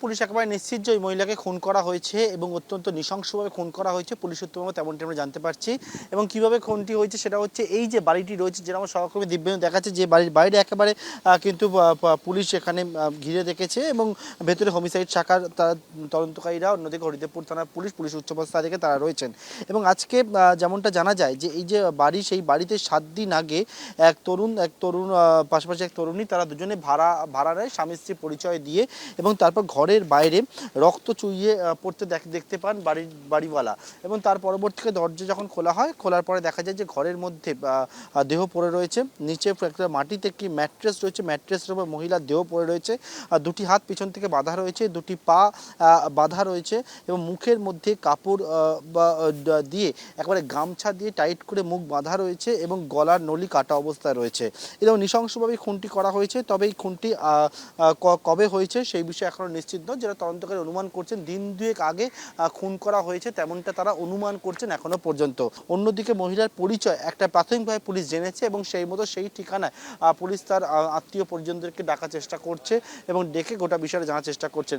Police একেবারে নিশ্চিত যে ওই মহিলাকে খুন করা হয়েছে এবং অত্যন্ত নৃশংসভাবে খুন করা হয়েছে। পুলিশ সূত্রে আমরা তেমনটি আমরা জানতে পারছি। এবং কিভাবে খুনটি হয়েছে সেটা হচ্ছে এই যে বাড়িটি রয়েছে, যেটা আমার সহকর্মী দিব্যেন্দু দেখাচ্ছে, যে বাড়ির বাইরে একেবারে কিন্তু পুলিশ এখানে ঘিরে রেখেছে এবং ভেতরে হোমিসাইড শাখার তারা তদন্তকারীরা, অন্যদিকে হরিদেবপুর থানার পুলিশ উচ্চপদস্থ থেকে তারা রয়েছেন। এবং আজকে যেমনটা জানা যায় যে এই যে বাড়ি, সেই বাড়িতে 7 দিন আগে এক তরুণ পাশাপাশি এক তরুণী, তারা দুজনে ভাড়া নেয় স্বামী স্ত্রী পরিচয় দিয়ে, এবং তারপর ঘরের বাইরে রক্ত চুইয়ে পড়তে দেখতে পান বাড়িওয়ালা। এবং তার পরবর্তীতে দরজা যখন খোলার পরে দেখা যায় যে ঘরের মধ্যে দেহ পড়ে রয়েছে, নিচে একটা মাটিতে একটি ম্যাট্রেস রয়েছে, ম্যাট্রেসের উপর মহিলার দেহ পড়ে রয়েছে, দুটি হাত পিছন থেকে বাঁধা রয়েছে, দুটি পা বাঁধা রয়েছে, এবং মুখের মধ্যে কাপড় দিয়ে একবারে গামছা দিয়ে টাইট করে মুখ বাঁধা রয়েছে, এবং গলার নলি কাটা অবস্থায় রয়েছে। এবং নৃশংসভাবে খুনটি করা হয়েছে। তবে এই খুনটি কবে হয়েছে সেই বিষয়ে এখনও নিশ্চিত নয়। যারা তদন্তকারী অনুমান করছেন দিন দুয়েক আগে খুন করা হয়েছে, তেমনটা তারা অনুমান করছেন এখনো পর্যন্ত। অন্যদিকে মহিলার পরিচয় একটা প্রাথমিকভাবে পুলিশ জেনেছে, এবং সেই মতো সেই ঠিকানায় পুলিশ তার আত্মীয় পরিজনদেরকে ডাকার চেষ্টা করছে এবং ডেকে গোটা বিষয়টা জানার চেষ্টা করছেন।